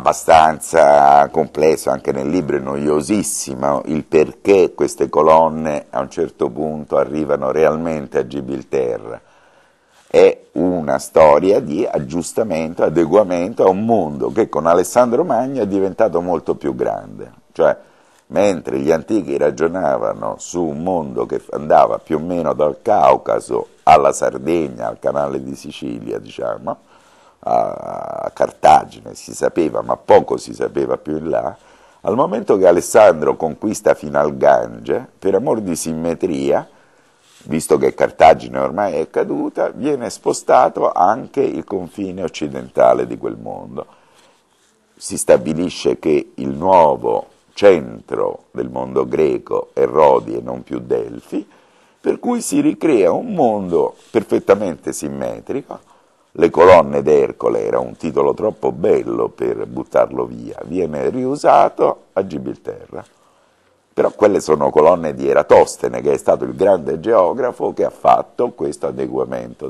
abbastanza complesso, anche nel libro è noiosissimo il perché queste colonne a un certo punto arrivano realmente a Gibilterra. È una storia di aggiustamento, adeguamento a un mondo che con Alessandro Magno è diventato molto più grande, cioè mentre gli antichi ragionavano su un mondo che andava più o meno dal Caucaso alla Sardegna, al canale di Sicilia, diciamo, a Cartagine si sapeva, ma poco si sapeva più in là, al momento che Alessandro conquista fino al Gange, per amor di simmetria, visto che Cartagine ormai è caduta, viene spostato anche il confine occidentale di quel mondo. Si stabilisce che il nuovo centro del mondo greco è Rodi e non più Delfi, per cui si ricrea un mondo perfettamente simmetrico. Le colonne d'Ercole era un titolo troppo bello per buttarlo via, viene riusato a Gibilterra. Però quelle sono colonne di Eratostene, che è stato il grande geografo che ha fatto questo adeguamento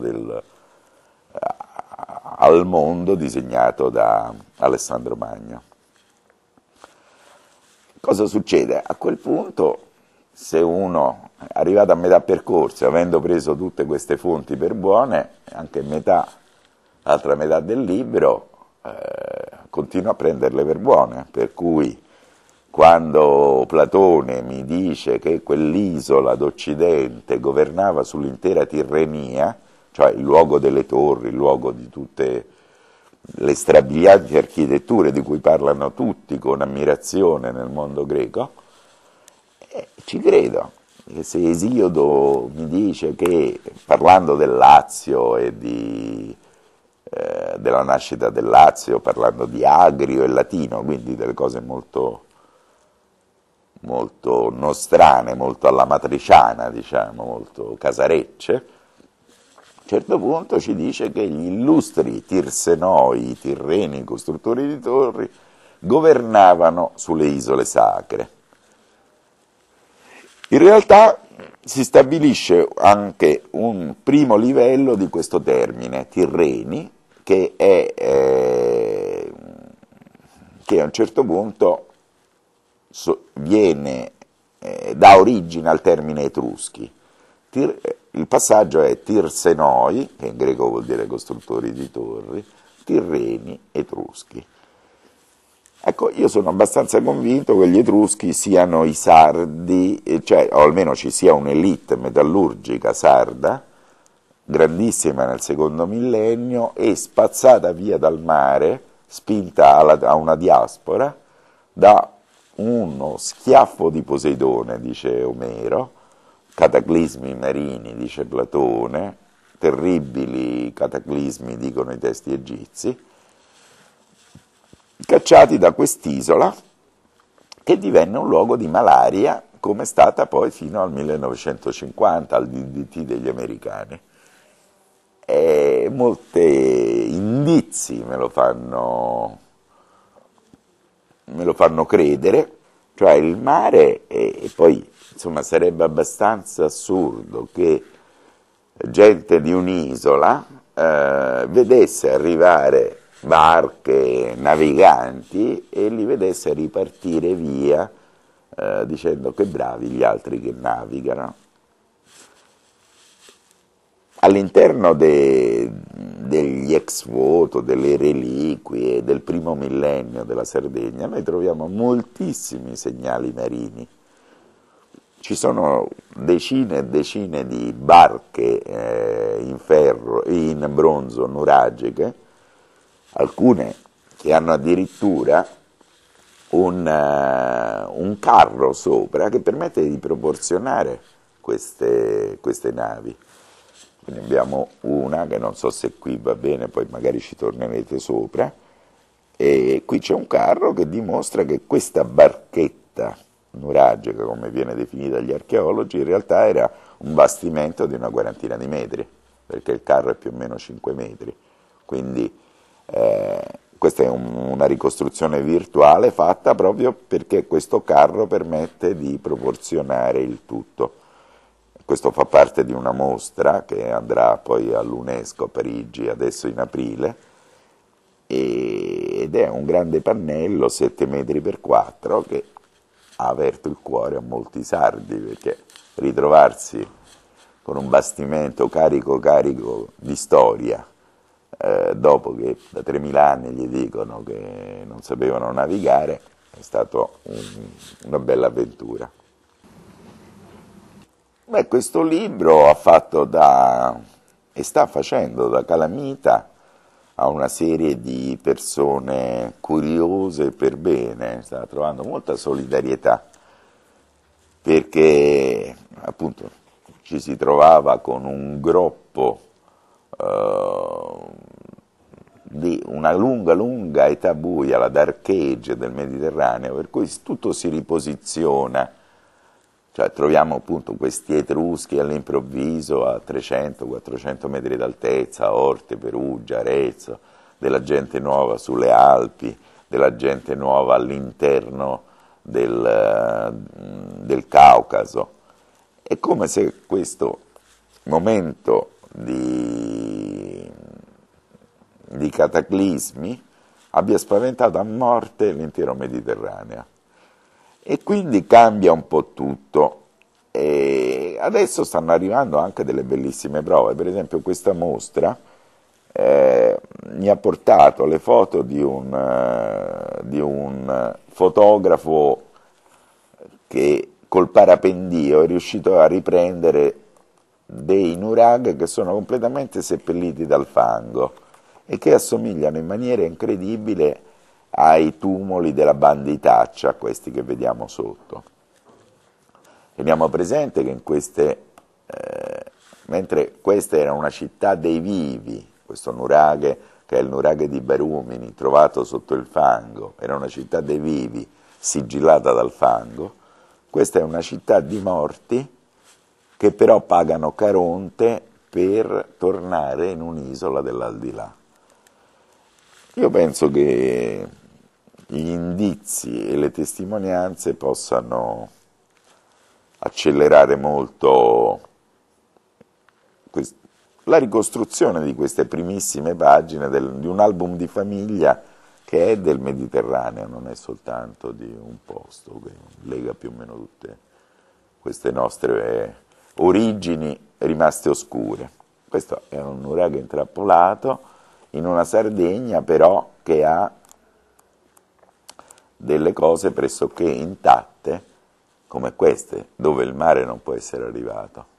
al mondo disegnato da Alessandro Magno. Cosa succede? A quel punto, se uno è arrivato a metà percorso, avendo preso tutte queste fonti per buone, anche l'altra metà del libro, continua a prenderle per buone, per cui quando Platone mi dice che quell'isola d'Occidente governava sull'intera Tirrenia, cioè il luogo delle torri, il luogo di tutte le strabilianti architetture di cui parlano tutti con ammirazione nel mondo greco, ci credo. E se Esiodo mi dice che, parlando del Lazio e della nascita del Lazio, parlando di Agrio e latino, quindi delle cose molto nostrane, molto alla matriciana, diciamo, molto casarecce, a un certo punto ci dice che gli illustri Tirsenoi, i Tirreni, costruttori di torri, governavano sulle isole sacre. In realtà si stabilisce anche un primo livello di questo termine, Tirreni, che a un certo punto dà origine al termine etruschi. Il passaggio è Tirsenoi, che in greco vuol dire costruttori di torri, Tirreni, etruschi. Ecco, io sono abbastanza convinto che gli etruschi siano i sardi, cioè, o almeno ci sia un'elite metallurgica sarda, grandissima nel secondo millennio e spazzata via dal mare, spinta a una diaspora, da uno schiaffo di Poseidone, dice Omero, cataclismi marini, dice Platone, terribili cataclismi, dicono i testi egizi, cacciati da quest'isola che divenne un luogo di malaria, come è stata poi fino al 1950, al DDT degli americani. E molti indizi me lo fanno credere, cioè il mare, e poi insomma sarebbe abbastanza assurdo che gente di un'isola vedesse arrivare barche naviganti e li vedesse ripartire via dicendo che bravi gli altri che navigano. All'interno degli ex voto, delle reliquie del primo millennio della Sardegna noi troviamo moltissimi segnali marini. Ci sono decine e decine di barche in bronzo nuragiche, alcune che hanno addirittura un carro sopra che permette di proporzionare queste navi. Quindi abbiamo una che non so se qui va bene, poi magari ci tornerete sopra, e qui c'è un carro che dimostra che questa barchetta nuragica, come viene definita dagli archeologi, in realtà era un bastimento di una quarantina di metri, perché il carro è più o meno 5 metri. Quindi questa è una ricostruzione virtuale fatta proprio perché questo carro permette di proporzionare il tutto. Questo fa parte di una mostra che andrà poi all'UNESCO a Parigi adesso in aprile, ed è un grande pannello 7 metri per 4 che ha aperto il cuore a molti sardi, perché ritrovarsi con un bastimento carico di storia, dopo che da 3000 anni gli dicono che non sapevano navigare, è stata una bella avventura. Beh, questo libro ha fatto e sta facendo da calamita a una serie di persone curiose per bene, sta trovando molta solidarietà, perché appunto ci si trovava con un groppo di una lunga età buia, la Dark Age del Mediterraneo, per cui tutto si riposiziona, cioè troviamo appunto questi etruschi all'improvviso a 300-400 metri d'altezza, a Orte, Perugia, Arezzo, della gente nuova sulle Alpi, della gente nuova all'interno del Caucaso. È come se questo momento di cataclismi abbia spaventato a morte l'intero Mediterraneo. E quindi cambia un po' tutto. E adesso stanno arrivando anche delle bellissime prove, per esempio questa mostra mi ha portato le foto di un fotografo che col parapendio è riuscito a riprendere dei nuraghe che sono completamente seppelliti dal fango e che assomigliano in maniera incredibile ai tumuli della banditaccia, questi che vediamo sotto. Teniamo presente che mentre questa era una città dei vivi, questo nuraghe, che è il nuraghe di Berumini, trovato sotto il fango, era una città dei vivi, sigillata dal fango, questa è una città di morti che però pagano Caronte per tornare in un'isola dell'aldilà. Io penso che gli indizi e le testimonianze possano accelerare molto la ricostruzione di queste primissime pagine di un album di famiglia che è del Mediterraneo, non è soltanto di un posto che lega più o meno tutte queste nostre origini rimaste oscure. Questo è un nuraghe intrappolato in una Sardegna però che ha delle cose pressoché intatte come queste, dove il mare non può essere arrivato.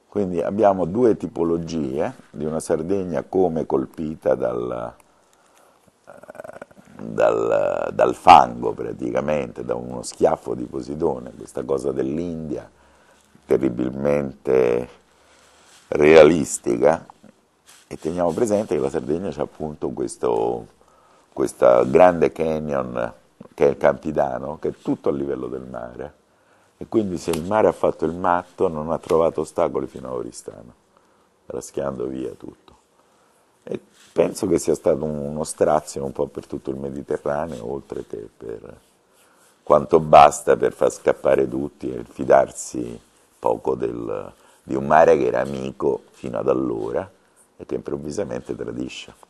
Quindi abbiamo due tipologie di una Sardegna come colpita dal fango praticamente, da uno schiaffo di Poseidone, questa cosa dell'India terribilmente realistica, e teniamo presente che la Sardegna c'è appunto questo grande canyon che è il Campidano, che è tutto a livello del mare, e quindi se il mare ha fatto il matto non ha trovato ostacoli fino a Oristano, raschiando via tutto. E penso che sia stato uno strazio un po' per tutto il Mediterraneo, oltre che per quanto basta per far scappare tutti e fidarsi poco di un mare che era amico fino ad allora e che improvvisamente tradisce.